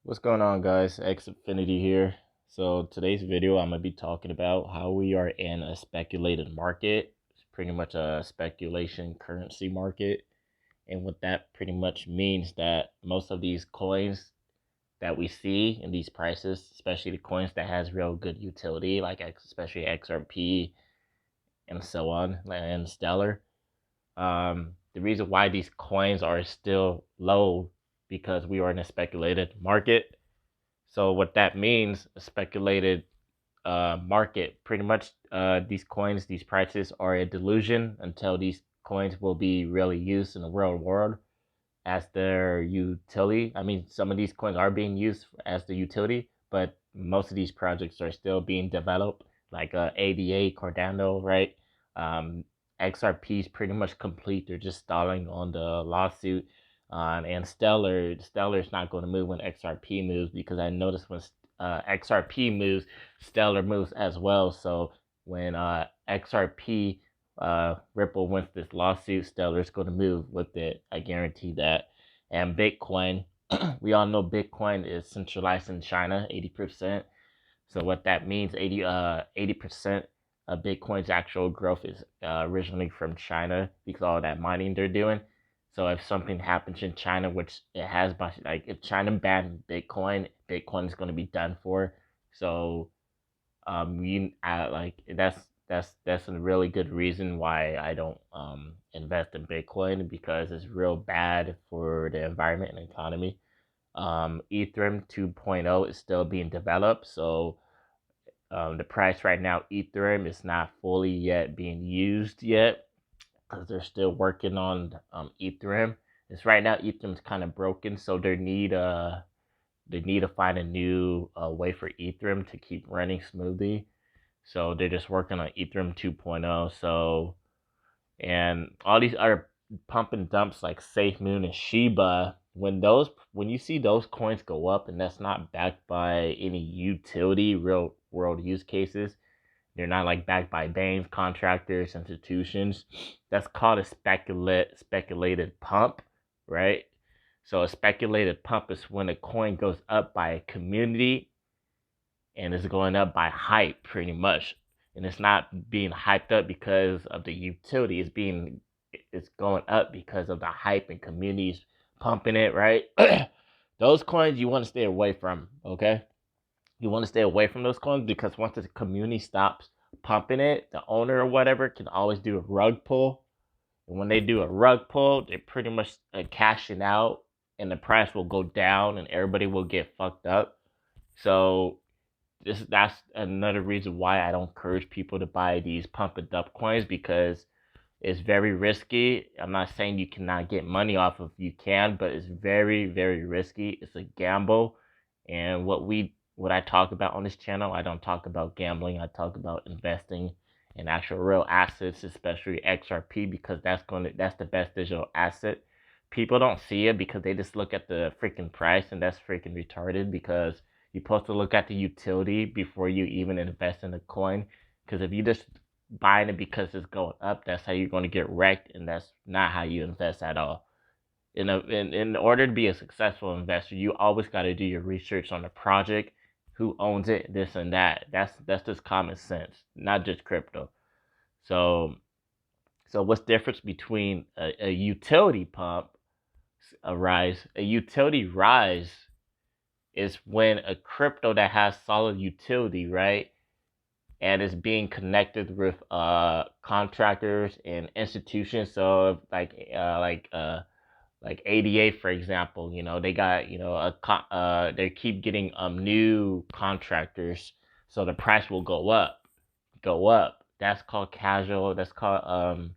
What's going on, guys? Xfinity here. So today's video I'm gonna be talking about how we are in a speculated market. It's pretty much a speculation currency market. And what that pretty much means that most of these coins that we see in these prices, especially the coins that has real good utility, like especially XRP and so on, and Stellar. The reason why these coins are still low because we are in a speculated market. So what that means, a speculated market, pretty much these coins, these prices are a delusion until these coins will be really used in the real world as their utility. I mean, some of these coins are being used as the utility, but most of these projects are still being developed, like ADA, Cardano, right? Um, XRP is pretty much complete. They're just stalling on the lawsuit. And Stellar is not going to move when XRP moves because I noticed when XRP moves, Stellar moves as well. So when XRP Ripple wins this lawsuit, Stellar's going to move with it. I guarantee that. And Bitcoin, we all know Bitcoin is centralized in China, 80%. So what that means, 80% of Bitcoin's actual growth is originally from China because of all that mining they're doing. So if something happens in China, which it has, like if China banned Bitcoin, Bitcoin is going to be done for. So like that's a really good reason why I don't invest in Bitcoin because it's real bad for the environment and economy. Ethereum 2.0 is still being developed, so the price right now, Ethereum is not fully yet being used yet because they're still working on Ethereum. It's right now Ethereum's kind of broken, so they need to find a new way for Ethereum to keep running smoothly. So they're just working on Ethereum 2.0. So and all these other pump and dumps like SafeMoon and Shiba, when you see those coins go up and that's not backed by any utility, real world use cases, they're not like backed by banks, contractors, institutions. That's called a speculated pump, right? So a speculated pump is when a coin goes up by a community and it's going up by hype pretty much. And it's not being hyped up because of the utility. It's going up because of the hype and communities pumping it, right? Those coins you want to stay away from, okay? You want to stay away from those coins because once the community stops pumping it, the owner or whatever can always do a rug pull. And when they do a rug pull, they're pretty much cashing out and the price will go down and everybody will get fucked up. So that's another reason why I don't encourage people to buy these pump and dump coins because it's very risky. I'm not saying you cannot get money off of you can, but it's very, very risky. It's a gamble. And what I talk about on this channel, I don't talk about gambling. I talk about investing in actual real assets, especially XRP, because that's the best digital asset. People don't see it because they just look at the freaking price, and that's freaking retarded because you're supposed to look at the utility before you even invest in a coin. Because if you just buying it because it's going up, that's how you're going to get wrecked, and that's not how you invest at all. In order to be a successful investor, you always got to do your research on the project, who owns it, this and that. That's just common sense, not just crypto. So what's the difference between a utility pump, a utility rise is when a crypto that has solid utility, right? And is being connected with contractors and institutions. So like ADA, for example, they got they keep getting new contractors, so the price will go up. That's called casual. That's called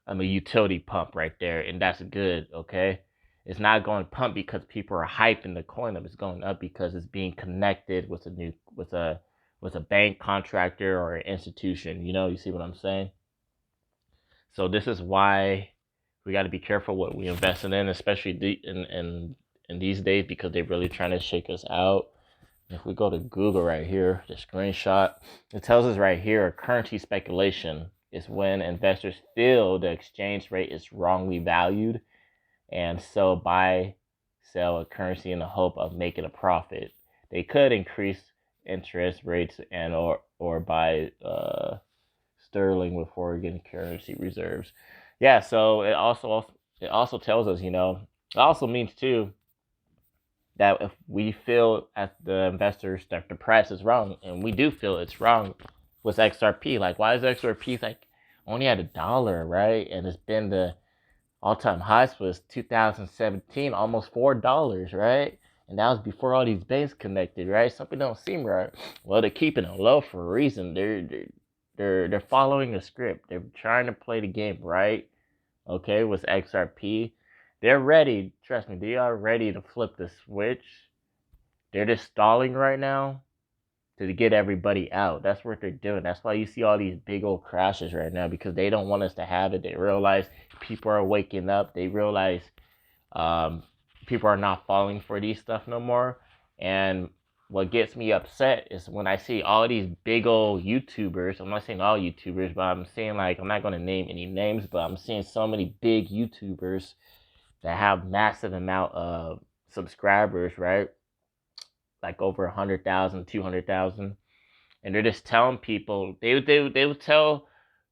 a utility pump right there, and that's good. Okay, it's not going to pump because people are hyping the coin up. It's going up because it's being connected with a bank contractor or an institution. You see what I'm saying? So this is why we got to be careful what we invest in, especially in these days because they're really trying to shake us out. If we go to Google right here, the screenshot, it tells us right here, currency speculation is when investors feel the exchange rate is wrongly valued and so buy sell a currency in the hope of making a profit. They could increase interest rates and or buy sterling with foreign currency reserves. Yeah, so it also tells us, it also means too that if we feel as the investors that the price is wrong, and we do feel it's wrong with XRP, like why is XRP like only at $1, right? And it's been the all-time highs was 2017, almost $4, right? And that was before all these banks connected, right? Something don't seem right. Well, they're keeping it low for a reason. They're following a script. They're trying to play the game right. Okay, with XRP, they're ready. Trust me, they are ready to flip the switch. They're just stalling right now to get everybody out. That's what they're doing. That's why you see all these big old crashes right now, because they don't want us to have it. They realize people are waking up. They realize um, people are not falling for these stuff no more. And what gets me upset is when I see all these big old YouTubers. I'm not saying all YouTubers, but I'm saying, like, I'm not going to name any names, but I'm seeing so many big YouTubers that have massive amount of subscribers, right? Like over 100,000, 200,000, and they're just telling people they would tell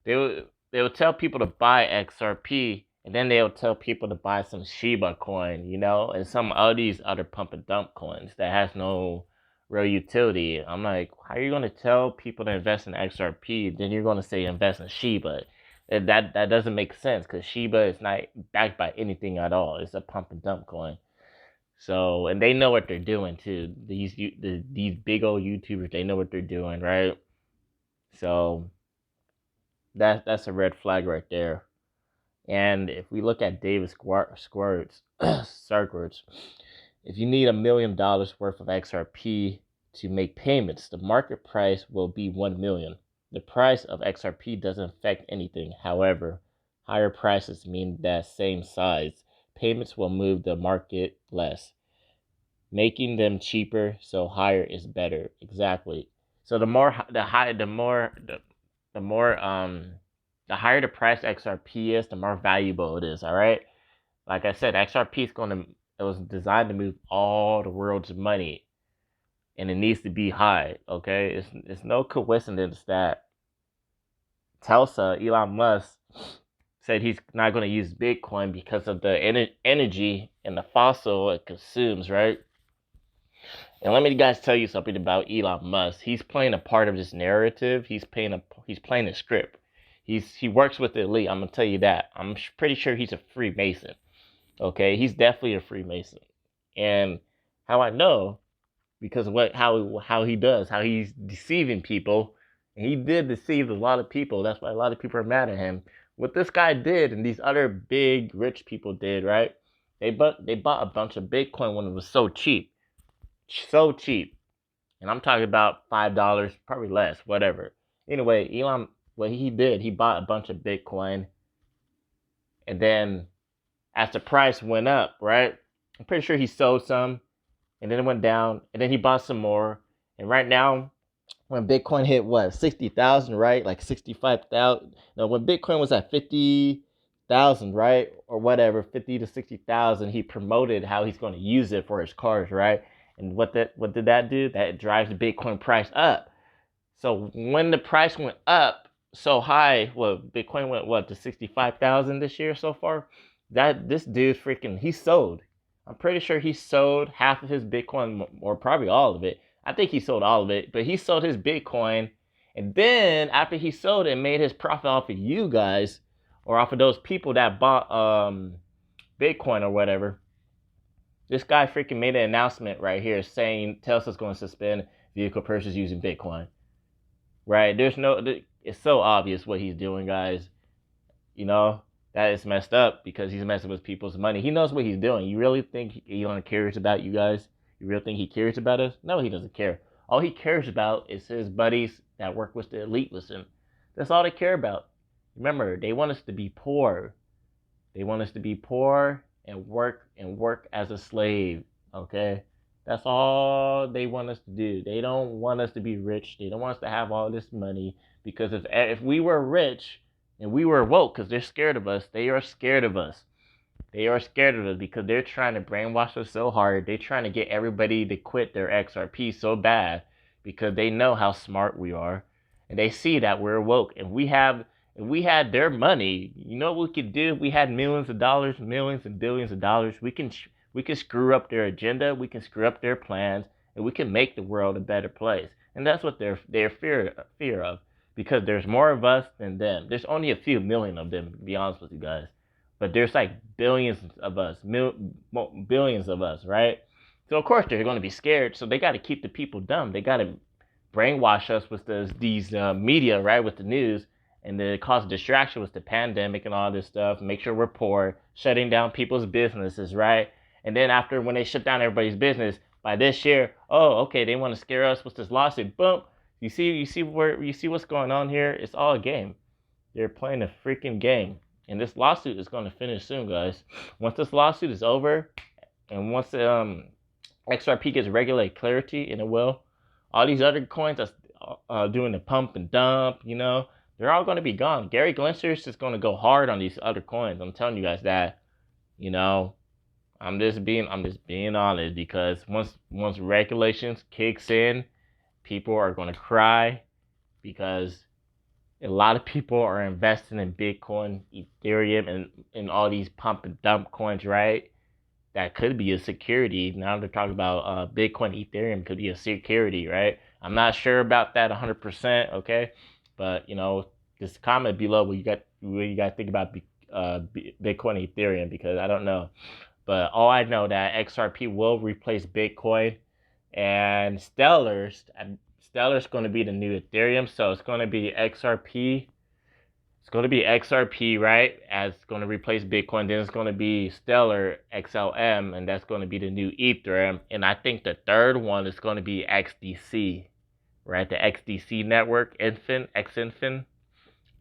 people to buy XRP, and then they would tell people to buy some Shiba coin, and some of these other pump and dump coins that has no real utility. I'm like, how are you going to tell people to invest in XRP, then you're going to say invest in Shiba? That doesn't make sense, because Shiba is not backed by anything at all. It's a pump and dump coin. So, and they know what they're doing too. These big old YouTubers, they know what they're doing, right? So that's a red flag right there. And if we look at David Sarkwords, if you need $1 million worth of XRP to make payments, the market price will be 1 million. The price of XRP doesn't affect anything. However, higher prices mean that same size payments will move the market less, making them cheaper, so higher is better. Exactly. So the higher the price XRP is, the more valuable it is. All right. Like I said, XRP it was designed to move all the world's money, and it needs to be high. Okay. It's no coincidence that Elon Musk, said he's not going to use Bitcoin because of the energy and the fossil it consumes, right? And let me guys tell you something about Elon Musk. He's playing a part of this narrative. He's playing a script. He works with the elite. I'm gonna tell you that. I'm pretty sure he's a Freemason. Okay, he's definitely a Freemason. And how I know, because of how he does, how he's deceiving people. And he did deceive a lot of people. That's why a lot of people are mad at him. What this guy did, and these other big rich people did, right? They bought a bunch of Bitcoin when it was so cheap. So cheap. And I'm talking about $5, probably less, whatever. Anyway, Elon, what he did, he bought a bunch of Bitcoin. And then as the price went up, right? I'm pretty sure he sold some. And then it went down. And then he bought some more. And right now, when Bitcoin hit what, 60,000, right? Like 65,000. No, when Bitcoin was at 50,000, right? Or whatever, 50 to 60,000, he promoted how he's going to use it for his cars, right? And what did that do? That drives the Bitcoin price up. So when the price went up so high, Bitcoin went to 65,000 this year so far. That this dude he sold. I'm pretty sure he sold half of his Bitcoin, or probably all of it. I think he sold all of it, but he sold his Bitcoin, and then after he sold it and made his profit off of you guys, or off of those people that bought Bitcoin or whatever, this guy freaking made an announcement right here saying Tesla's going to suspend vehicle purchase using Bitcoin. Right? It's so obvious what he's doing, guys. That is messed up, because he's messing with people's money. He knows what he's doing. You really think Elon cares about you guys? You really think he cares about us? No, he doesn't care. All he cares about is his buddies that work with the elite with him. That's all they care about. Remember, they want us to be poor. They want us to be poor and work as a slave. Okay? That's all they want us to do. They don't want us to be rich. They don't want us to have all this money, because if we were rich and we were woke, because they're scared of us, they are scared of us. They are scared of us because they're trying to brainwash us so hard. They're trying to get everybody to quit their XRP so bad because they know how smart we are, and they see that we're woke. If we had their money, you know what we could do? If we had millions of dollars, millions and billions of dollars, we can screw up their agenda, we can screw up their plans, and we can make the world a better place. And that's what they're fear of because there's more of us than them. There's only a few million of them, to be honest with you guys, but there's like billions of us, billions of us, right? So of course they're going to be scared. So they got to keep the people dumb. They got to brainwash us with these media, right, with the news, and the cause of distraction with the pandemic and all this stuff. Make sure we're poor, shutting down people's businesses, right? And then after when they shut down everybody's business by this year, oh, okay, they want to scare us with this lawsuit. Boom. You see what's going on here? It's all a game. They're playing a freaking game. And this lawsuit is going to finish soon, guys. Once this lawsuit is over, and once XRP gets regulate clarity, and it will, all these other coins that's doing the pump and dump, they're all going to be gone. Gary Gensler's is going to go hard on these other coins. I'm telling you guys that. I'm just being honest, because once regulations kicks in, people are going to cry because a lot of people are investing in Bitcoin, Ethereum, and all these pump and dump coins, right? That could be a security. Now they're talking about Bitcoin, Ethereum could be a security, right? I'm not sure about that 100%, okay? But, just comment below what you got to think about Bitcoin, Ethereum, because I don't know. But all I know that XRP will replace Bitcoin, and Stellar's going to be the new Ethereum, so it's going to be XRP. It's going to be XRP, right? As it's going to replace Bitcoin. Then it's going to be Stellar XLM, and that's going to be the new Ethereum. And I think the third one is going to be XDC, right? The XDC network, Xinfin.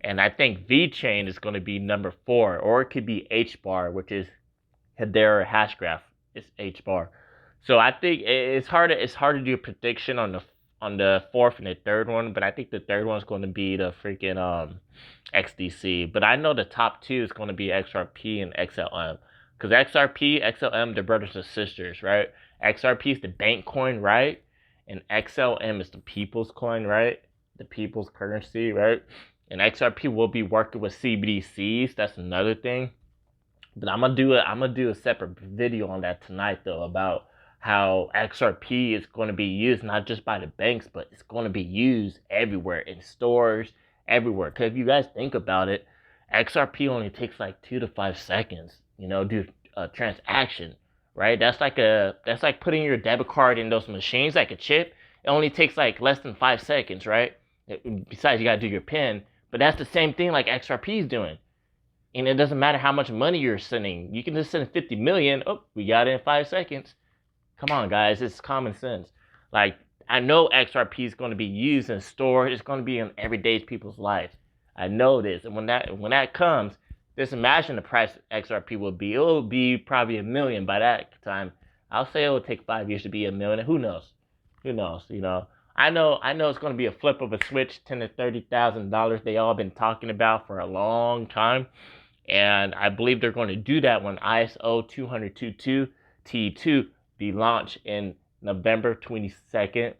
And I think VeChain is going to be number 4, or it could be HBAR, which is their hash graph. It's HBAR. So I think it's hard to do a prediction on the fourth and the third one, but I think the third one's going to be the freaking XDC. But I know the top 2 is going to be XRP and XLM, because XRP, XLM, they're brothers and sisters, right? XRP is the bank coin, right? And XLM is the people's coin, right? The people's currency, right? And XRP will be working with CBDCs. That's another thing. But I'm gonna do a separate video on that tonight, though, about how XRP is going to be used not just by the banks, but it's going to be used everywhere, in stores, everywhere. Because if you guys think about it, XRP only takes like 2 to 5 seconds, do a transaction, right? That's like putting your debit card in those machines, like a chip. It only takes like less than 5 seconds, right? Besides, you gotta do your PIN, but that's the same thing like XRP is doing. And it doesn't matter how much money you're sending. You can just send 50 million. Oh, we got it in 5 seconds. Come on, guys. It's common sense. Like, I know XRP is going to be used in stores. It's going to be in everyday people's lives. I know this. And when that comes, just imagine the price XRP will be. It will be probably $1 million by that time. I'll say it will take 5 years to be $1 million. Who knows? I know it's going to be a flip of a switch, $10,000 to $30,000 they all been talking about for a long time. And I believe they're going to do that when ISO 20022 T2 be launched in November 22nd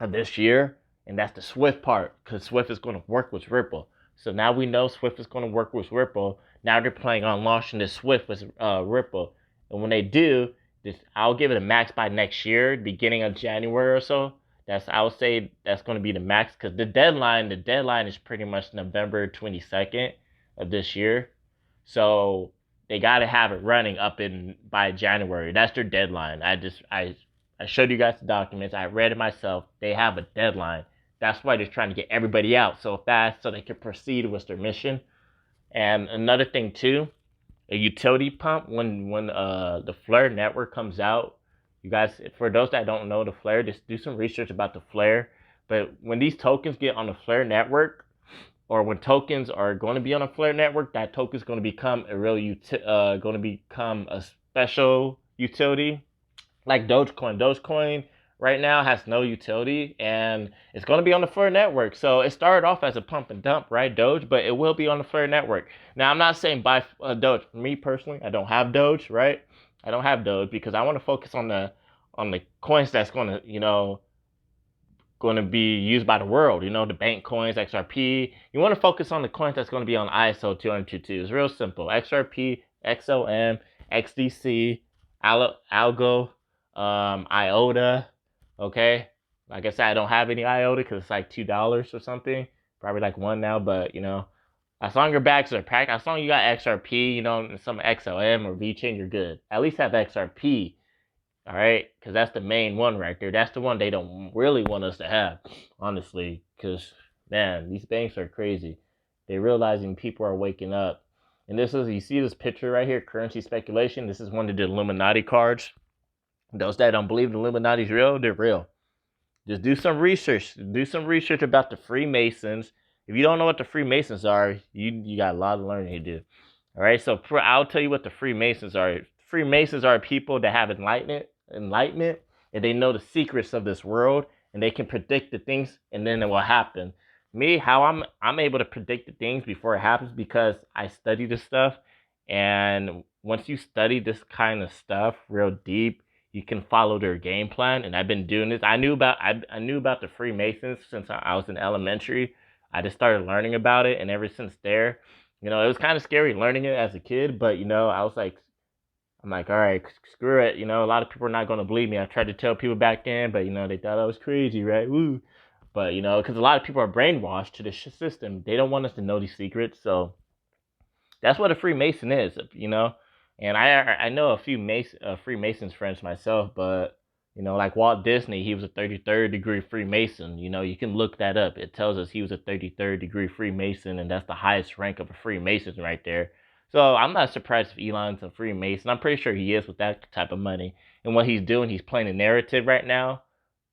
of this year. And that's the Swift part, because Swift is going to work with Ripple. So now we know Swift is going to work with Ripple. Now they're planning on launching the Swift with Ripple. And when they do, I'll give it a max by next year, beginning of January or so. I would say that's going to be the max, because the deadline is pretty much November 22nd of this year. So they got to have it running by January. That's their deadline. I showed you guys the documents. I read it myself. They have a deadline. That's why they're trying to get everybody out so fast so they can proceed with their mission. And another thing too, a utility pump, when the Flare network comes out, you guys, for those that don't know the Flare, just do some research about the Flare. But when these tokens get on the Flare network, or when tokens are going to be on a Flare network, that token is going to become a special utility, like Dogecoin. Dogecoin right now has no utility, and it's going to be on the Flare network. So it started off as a pump and dump, right, Doge, but it will be on the Flare network. Now, I'm not saying buy Doge. For me personally, I don't have Doge, right? I don't have Doge because I want to focus on the coins that's going to be used by the world. The bank coins, XRP. You want to focus on the coins that's going to be on ISO 222. It's real simple. XRP, XOM, XDC, Algo, IOTA. Okay. Like I said, I don't have any IOTA because it's like $2 or something. Probably like one now, but as long as your bags are packed, as long as you got XRP, and some XOM or VChain, you're good. At least have XRP. All right, because that's the main one right there. That's the one they don't really want us to have, honestly. Because man, these banks are crazy. They're realizing people are waking up. And you see this picture right here, currency speculation. This is one of the Illuminati cards. Those that don't believe the Illuminati's real, they're real. Just do some research. Do some research about the Freemasons. If you don't know what the Freemasons are, you got a lot of learning to do. All right, so I'll tell you what the Freemasons are. Freemasons are people that have enlightenment, and they know the secrets of this world, and they can predict the things, and then it will happen. Me, how I'm able to predict the things before it happens because I study this stuff, and once you study this kind of stuff real deep, you can follow their game plan. And I've been doing this. I knew about the Freemasons since I was in elementary. I just started learning about it, and ever since there, it was kind of scary learning it as a kid, but I was like, I'm like, all right, screw it. A lot of people are not going to believe me. I tried to tell people back then, but they thought I was crazy, right? Woo. But because a lot of people are brainwashed to the system, they don't want us to know these secrets. So that's what a Freemason is, And I know a few Freemasons friends myself, but like Walt Disney, he was a 33rd degree Freemason. You can look that up. It tells us he was a 33rd degree Freemason, and that's the highest rank of a Freemason right there. So I'm not surprised if Elon's a Freemason. I'm pretty sure he is with that type of money. And what he's doing, he's playing a narrative right now,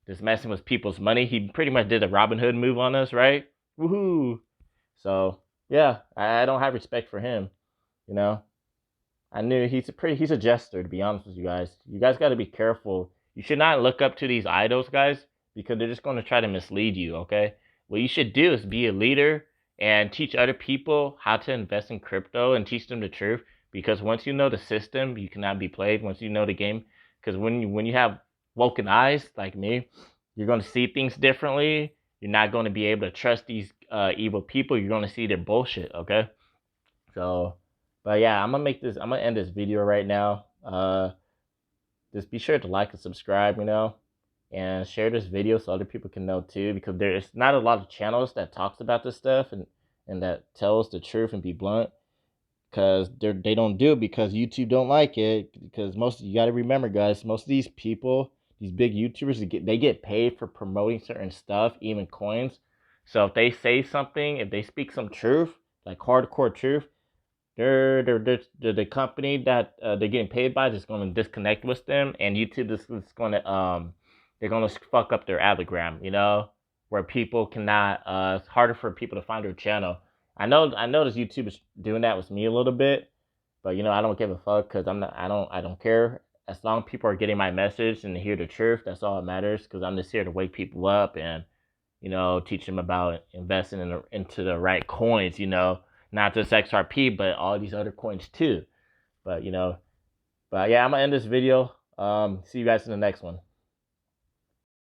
just messing with people's money. He pretty much did a Robin Hood move on us, right? Woohoo! So yeah, I don't have respect for him. I knew he's a jester, to be honest with you guys. You guys got to be careful. You should not look up to these idols, guys, because they're just going to try to mislead you, okay? What you should do is be a leader and teach other people how to invest in crypto and teach them the truth, because once you know the system, you cannot be played. Once you know the game, because when you have woken eyes like me, you're going to see things differently. You're not going to be able to trust these evil people. You're going to see their bullshit, okay? So, but yeah, I'm gonna end this video right now. Just be sure to like and subscribe, and share this video so other people can know too, because there's not a lot of channels that talks about this stuff and that tells the truth and be blunt, because they don't do it because YouTube don't like it. Because you got to remember, guys, most of these people, these big YouTubers, they get paid for promoting certain stuff, even coins. So if they say something, if they speak some truth, like hardcore truth, they're the company that they're getting paid by is just going to disconnect with them, and YouTube is going to they're going to fuck up their algorithm, where people cannot it's harder for people to find their channel. I noticed YouTube is doing that with me a little bit, but I don't give a fuck, because I don't care. As long as people are getting my message and hear the truth, that's all that matters, because I'm just here to wake people up and teach them about investing into the right coins, not just XRP, but all these other coins too. But yeah, I'm gonna end this video. See you guys in the next one.